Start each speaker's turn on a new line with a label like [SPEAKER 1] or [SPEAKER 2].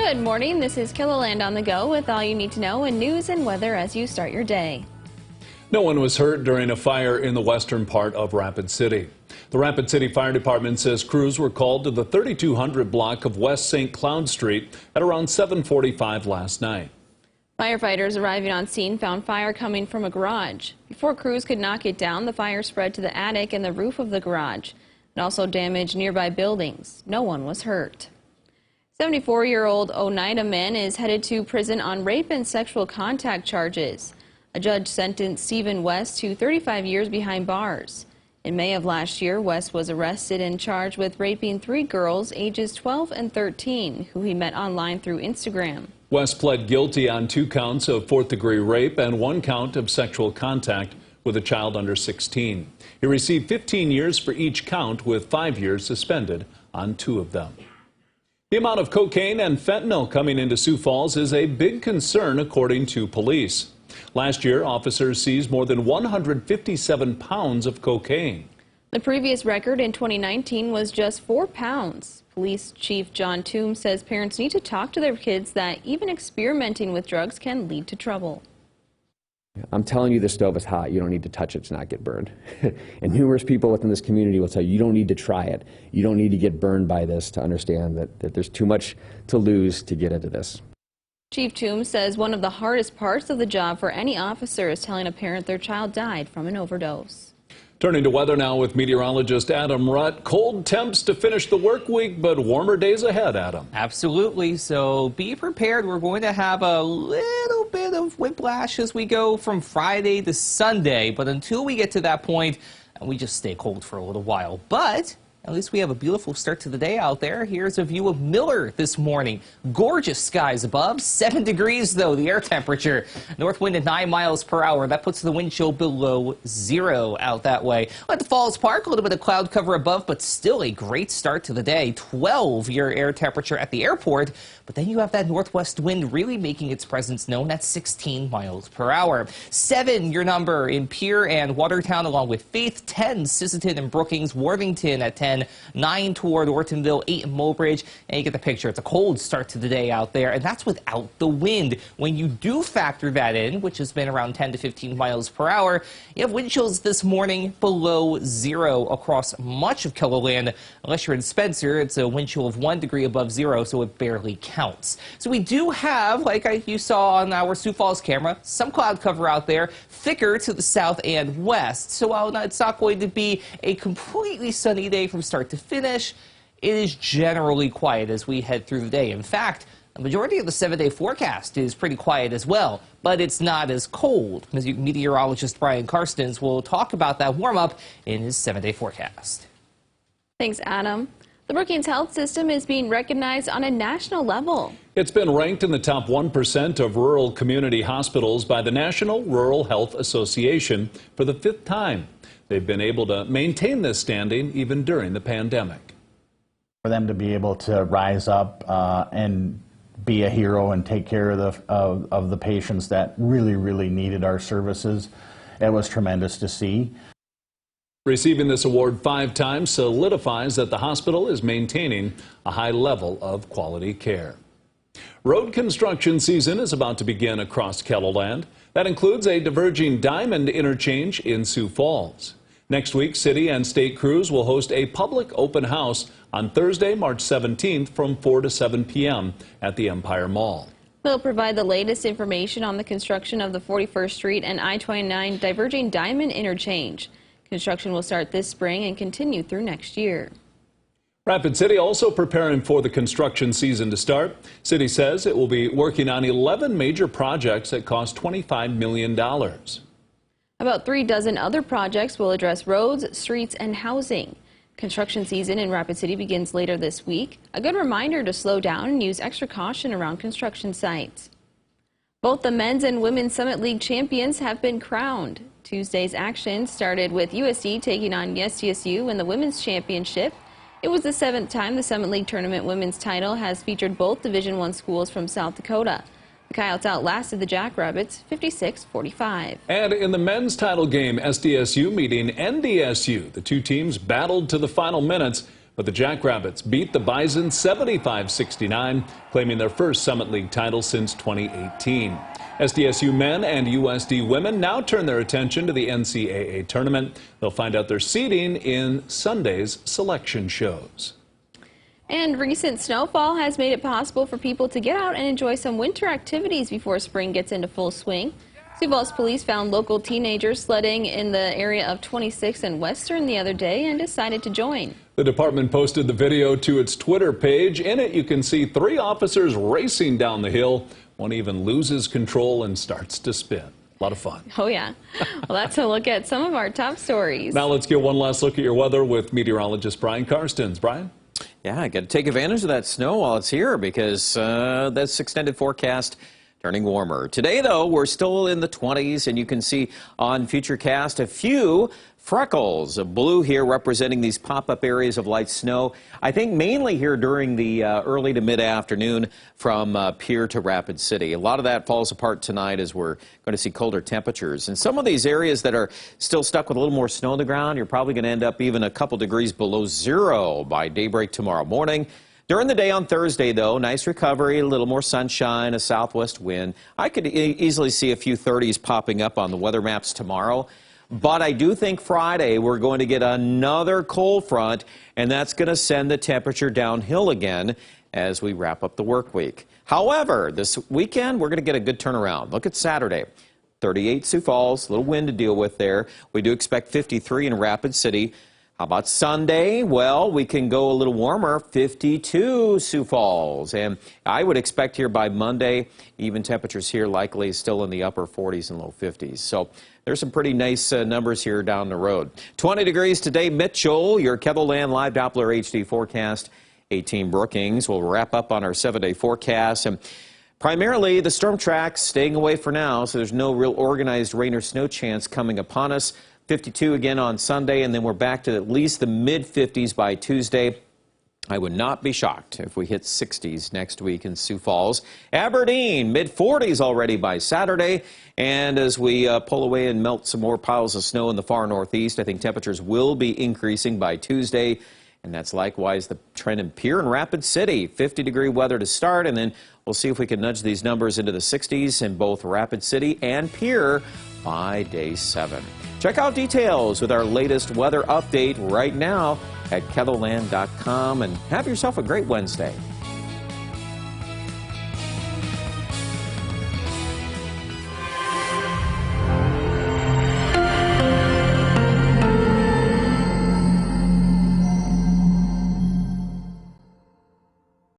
[SPEAKER 1] Good morning. This is KELOLAND on the go with all you need to know in news and weather as you start your day.
[SPEAKER 2] No one was hurt during a fire in the western part of Rapid City. The Rapid City Fire Department says crews were called to the 3200 block of West St. Cloud Street at around 7:45 last night.
[SPEAKER 1] Firefighters arriving on scene found fire coming from a garage. Before crews could knock it down, the fire spread to the attic and the roof of the garage. It also damaged nearby buildings. No one was hurt. 74-year-old ONIDA man is headed to prison on rape and sexual contact charges. A judge sentenced Stephen West to 35 years behind bars. In May of last year, West was arrested and charged with raping 3 girls ages 12 and 13 who he met online through Instagram.
[SPEAKER 2] West pled guilty on 2 counts of 4th-degree rape and 1 count of sexual contact with a child under 16. He received 15 years for each count, with 5 years suspended on 2 of them. The amount of cocaine and fentanyl coming into Sioux Falls is a big concern, according to police. Last year, officers seized more than 157 pounds of cocaine.
[SPEAKER 1] The previous record in 2019 was just 4 pounds. Police Chief John Toombs says parents need to talk to their kids that even experimenting with drugs can lead to trouble.
[SPEAKER 3] I'm telling you, the stove is hot. You don't need to touch it to not get burned. And numerous people within this community will tell you, you don't need to try it. You don't need to get burned by this to understand that there's too much to lose to get into this.
[SPEAKER 1] Chief Toombs says one of the hardest parts of the job for any officer is telling a parent their child died from an overdose.
[SPEAKER 2] Turning to weather now with meteorologist Adam Rutt. Cold temps to finish the work week, but warmer days ahead, Adam.
[SPEAKER 4] Absolutely. So be prepared. We're going to have a little bit of whiplash as we go from Friday to Sunday. But until we get to that point, we just stay cold for a little while. But at least we have a beautiful start to the day out there. Here's a view of Miller this morning. Gorgeous skies above. 7 degrees, though, the air temperature. North wind at 9 miles per hour. That puts the wind chill below 0 out that way. At the Falls Park, a little bit of cloud cover above, but still a great start to the day. 12 your air temperature at the airport. But then you have that northwest wind really making its presence known at 16 miles per hour. 7 your number in Pierre and Watertown, along with Faith. 10 Sisseton and Brookings. Worthington at 10. 9 toward Ortonville, 8 in Mulbridge, and you get the picture. It's a cold start to the day out there, and that's without the wind. When you do factor that in, which has been around 10 to 15 miles per hour, you have wind chills this morning below 0 across much of KELOLAND. Unless you're in Spencer, it's a wind chill of 1 degree above 0, so it barely counts. So we do have, like you saw on our Sioux Falls camera, some cloud cover out there, thicker to the south and west. So while it's not going to be a completely sunny day from start to finish, it is generally quiet as we head through the day. In fact, the majority of the 7-day forecast is pretty quiet as well, but it's not as cold. Meteorologist Brian Karstens will talk about that warm-up in his 7-day forecast.
[SPEAKER 1] Thanks, Adam. The Brookings Health System is being recognized on a national level.
[SPEAKER 2] It's been ranked in the top 1% of rural community hospitals by the National Rural Health Association for the 5th time. They've been able to maintain this standing even during the pandemic.
[SPEAKER 5] For them to be able to rise up and be a hero and take care of the patients that really needed our services, it was tremendous to see.
[SPEAKER 2] Receiving this award 5 times solidifies that the hospital is maintaining a high level of quality care. Road construction season is about to begin across KELOLAND. That includes a diverging diamond interchange in Sioux Falls. Next week, city and state crews will host a public open house on Thursday, March 17th from 4 to 7 p.m. at the Empire Mall.
[SPEAKER 1] They'll provide the latest information on the construction of the 41st Street and I-29 diverging diamond interchange. Construction will start this spring and continue through next year.
[SPEAKER 2] Rapid City also preparing for the construction season to start. City says it will be working on 11 major projects that cost $25 million.
[SPEAKER 1] About 3 dozen other projects will address roads, streets, and housing. Construction season in Rapid City begins later this week. A good reminder to slow down and use extra caution around construction sites. Both the men's and women's Summit League champions have been crowned. Tuesday's action started with USD taking on SDSU in the women's championship. It was the 7th time the Summit League tournament women's title has featured both Division I schools from South Dakota. The Coyotes outlasted the Jackrabbits 56-45.
[SPEAKER 2] And in the men's title game, SDSU meeting NDSU. The two teams battled to the final minutes, but the Jackrabbits beat the Bison 75-69, claiming their first Summit League title since 2018. SDSU men and USD women now turn their attention to the NCAA tournament. They'll find out their seeding in Sunday's selection shows.
[SPEAKER 1] And recent snowfall has made it possible for people to get out and enjoy some winter activities before spring gets into full swing. Sioux Falls police found local teenagers sledding in the area of 26th and Western the other day and decided to join.
[SPEAKER 2] The department posted the video to its Twitter page. In it, you can see 3 officers racing down the hill. One even loses control and starts to spin. A lot of fun.
[SPEAKER 1] Oh, yeah. Well, that's a look at some of our top stories.
[SPEAKER 2] Now let's get one last look at your weather with meteorologist Brian Karstens. Brian?
[SPEAKER 6] Yeah, I got to take advantage of that snow while it's here because this extended forecast turning warmer. Today, though, we're still in the 20s, and you can see on Futurecast a few freckles of blue here representing these pop-up areas of light snow. I think mainly here during the early to mid-afternoon from Pierre to Rapid City. A lot of that falls apart tonight as we're going to see colder temperatures. And some of these areas that are still stuck with a little more snow on the ground, you're probably going to end up even a couple degrees below zero by daybreak tomorrow morning. During the day on Thursday, though, nice recovery, a little more sunshine, a southwest wind. I could easily see a few 30s popping up on the weather maps tomorrow. But I do think Friday we're going to get another cold front, and that's going to send the temperature downhill again as we wrap up the work week. However, this weekend we're going to get a good turnaround. Look at Saturday. 38 Sioux Falls, a little wind to deal with there. We do expect 53 in Rapid City. How about Sunday? Well, we can go a little warmer, 52 Sioux Falls. And I would expect here by Monday, even temperatures here likely still in the upper 40s and low 50s. So there's some pretty nice numbers here down the road. 20 degrees today, Mitchell, your KELOLAND Live Doppler HD forecast. 18 Brookings. We'll wrap up on our 7-day forecast. And primarily the storm tracks staying away for now, so there's no real organized rain or snow chance coming upon us. 52 again on Sunday, and then we're back to at least the mid-50s by Tuesday. I would not be shocked if we hit 60s next week in Sioux Falls. Aberdeen, mid-40s already by Saturday. And as we pull away and melt some more piles of snow in the far northeast, I think temperatures will be increasing by Tuesday. And that's likewise the trend in Pierre and Rapid City. 50-degree weather to start, and then we'll see if we can nudge these numbers into the 60s in both Rapid City and Pierre by day 7. Check out details with our latest weather update right now at KELOLAND.com, and have yourself a great Wednesday.